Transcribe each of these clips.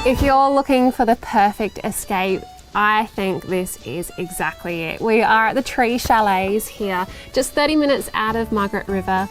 If you're looking for the perfect escape, I think this is exactly it. We are at the Tree Chalets here, just 30 minutes out of Margaret River,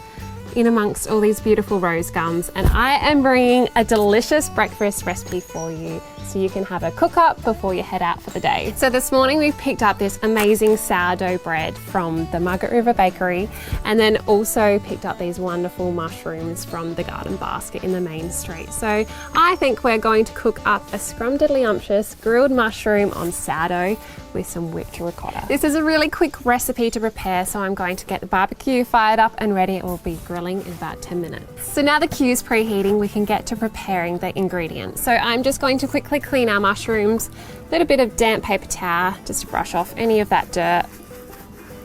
in amongst all these beautiful rose gums, and I am bringing a delicious breakfast recipe for you so you can have a cook up before you head out for the day. So this morning we picked up this amazing sourdough bread from the Margaret River Bakery, and then also picked up these wonderful mushrooms from the garden basket in the main street. So I think we're going to cook up a scrumdiddlyumptious grilled mushroom on sourdough with some whipped ricotta. This is a really quick recipe to prepare, so I'm going to get the barbecue fired up and ready. It will be grilling in about 10 minutes. So now the queue's preheating, we can get to preparing the ingredients. So I'm just going to quickly clean our mushrooms, a little bit of damp paper towel just to brush off any of that dirt.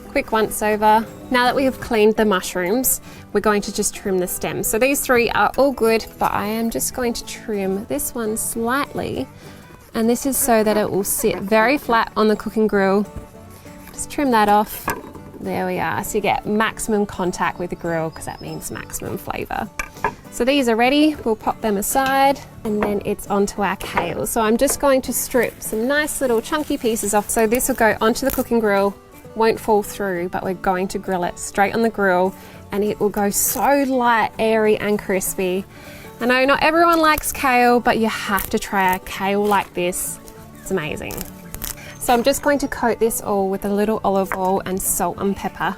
Quick once over. Now that we have cleaned the mushrooms, we're going to just trim the stems. So these three are all good, but I am just going to trim this one slightly. And this is so that it will sit very flat on the cooking grill. Just trim that off. There we are. So you get maximum contact with the grill because that means maximum flavour. So these are ready. We'll pop them aside, and then it's onto our kale. So I'm just going to strip some nice little chunky pieces off. So this will go onto the cooking grill, won't fall through, but we're going to grill it straight on the grill, and it will go so light, airy and crispy. I know not everyone likes kale, but you have to try a kale like this. It's amazing. So I'm just going to coat this all with a little olive oil and salt and pepper.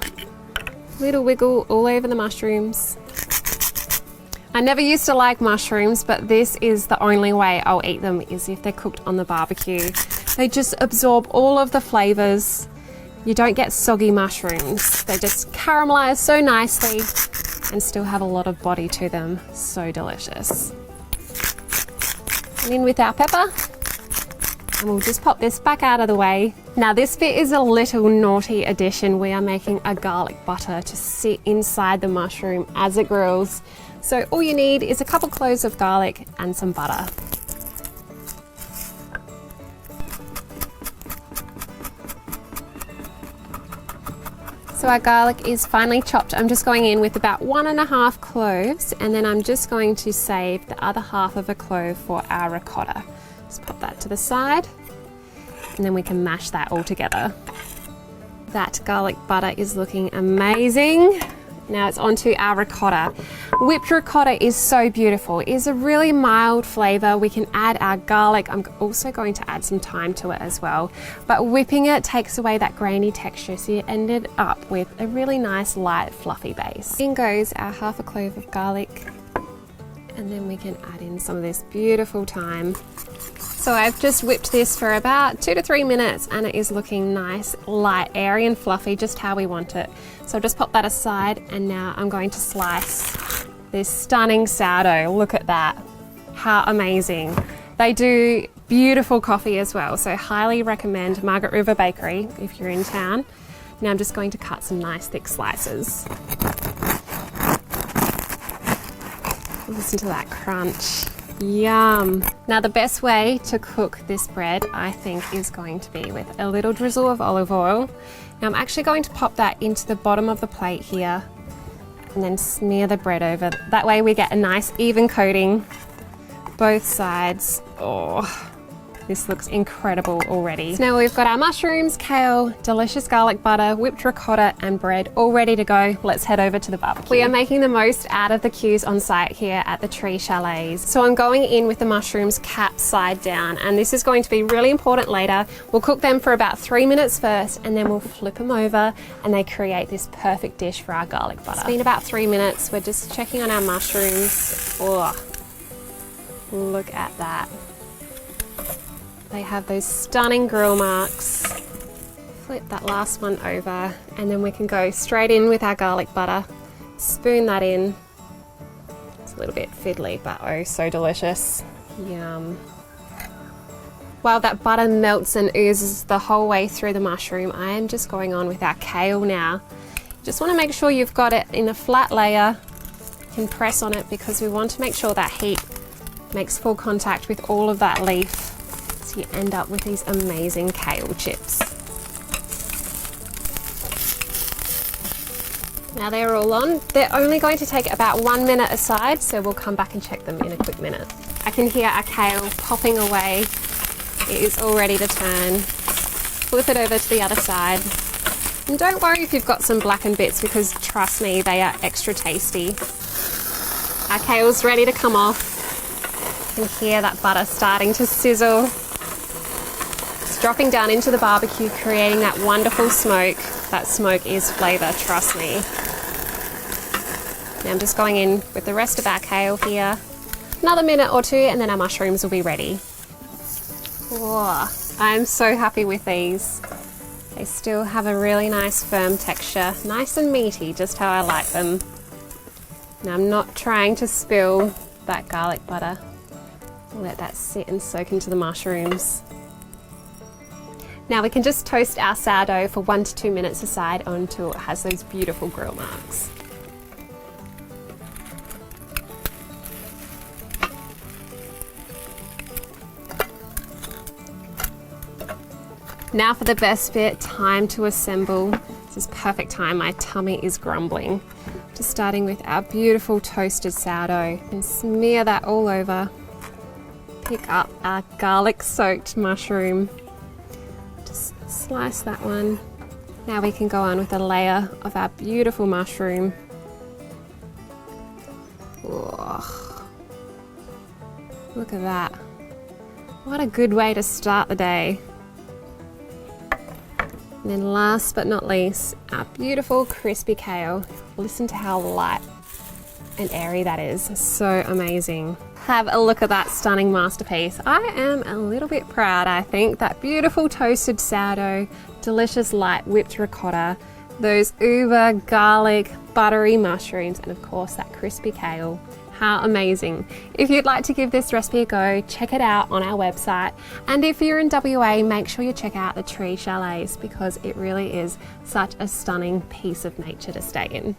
Little wiggle all over the mushrooms. I never used to like mushrooms, but this is the only way I'll eat them, is if they're cooked on the barbecue. They just absorb all of the flavors. You don't get soggy mushrooms. They just caramelize so nicely and still have a lot of body to them. So delicious. And in with our pepper. And we'll just pop this back out of the way. Now this bit is a little naughty addition. We are making a garlic butter to sit inside the mushroom as it grills. So all you need is a couple cloves of garlic and some butter. So our garlic is finely chopped. I'm just going in with about 1.5 cloves, and then I'm just going to save the other half of a clove for our ricotta. Just pop that to the side, and then we can mash that all together. That garlic butter is looking amazing. Now it's onto our ricotta. Whipped ricotta is so beautiful. It is a really mild flavour. We can add our garlic. I'm also going to add some thyme to it as well. But whipping it takes away that grainy texture, so you ended up with a really nice, light, fluffy base. In goes our 1/2 clove of garlic. And then we can add in some of this beautiful thyme. So I've just whipped this for about 2 to 3 minutes, and it is looking nice, light, airy and fluffy, just how we want it. So I'll just pop that aside, and now I'm going to slice this stunning sourdough. Look at that. How amazing. They do beautiful coffee as well, so highly recommend Margaret River Bakery if you're in town. Now I'm just going to cut some nice thick slices. Listen to that crunch. Yum. Now the best way to cook this bread, I think, is going to be with a little drizzle of olive oil. Now I'm actually going to pop that into the bottom of the plate here and then smear the bread over. That way we get a nice even coating, both sides. Oh, this looks incredible already. So now we've got our mushrooms, kale, delicious garlic butter, whipped ricotta and bread all ready to go. Let's head over to the barbecue. We are making the most out of the queues on site here at the Tree Chalets. So I'm going in with the mushrooms capped side down, and this is going to be really important later. We'll cook them for about 3 minutes first, and then we'll flip them over, and they create this perfect dish for our garlic butter. It's been about 3 minutes. We're just checking on our mushrooms. Oh, look at that. They have those stunning grill marks. Flip that last one over, and then we can go straight in with our garlic butter. Spoon that in. It's a little bit fiddly, but oh, so delicious. Yum. While that butter melts and oozes the whole way through the mushroom, I am just going on with our kale now. Just want to make sure you've got it in a flat layer. You can press on it because we want to make sure that heat makes full contact with all of that leaf. So you end up with these amazing kale chips. Now they're all on. They're only going to take about 1 minute aside, so we'll come back and check them in a quick minute. I can hear our kale popping away. It is all ready to turn. Flip it over to the other side. And don't worry if you've got some blackened bits, because trust me, they are extra tasty. Our kale's ready to come off. You can hear that butter starting to sizzle. It's dropping down into the barbecue, creating that wonderful smoke. That smoke is flavour, trust me. Now I'm just going in with the rest of our kale here. Another minute or two and then our mushrooms will be ready. Whoa, I'm so happy with these. They still have a really nice firm texture, nice and meaty, just how I like them. Now I'm not trying to spill that garlic butter. I'll let that sit and soak into the mushrooms. Now we can just toast our sourdough for 1 to 2 minutes aside until it has those beautiful grill marks. Now for the best bit, time to assemble. This is perfect time, my tummy is grumbling. Just starting with our beautiful toasted sourdough and smear that all over. Pick up our garlic soaked mushroom. Just slice that one. Now we can go on with a layer of our beautiful mushroom. Oh, look at that. What a good way to start the day. And then last but not least, our beautiful crispy kale. Listen to how light and airy that is. So amazing. Have a look at that stunning masterpiece. I am a little bit proud, I think. That beautiful toasted sourdough, delicious light whipped ricotta, those uber garlic, buttery mushrooms, and of course that crispy kale. How amazing. If you'd like to give this recipe a go, check it out on our website. And if you're in WA, make sure you check out the Tree Chalets, because it really is such a stunning piece of nature to stay in.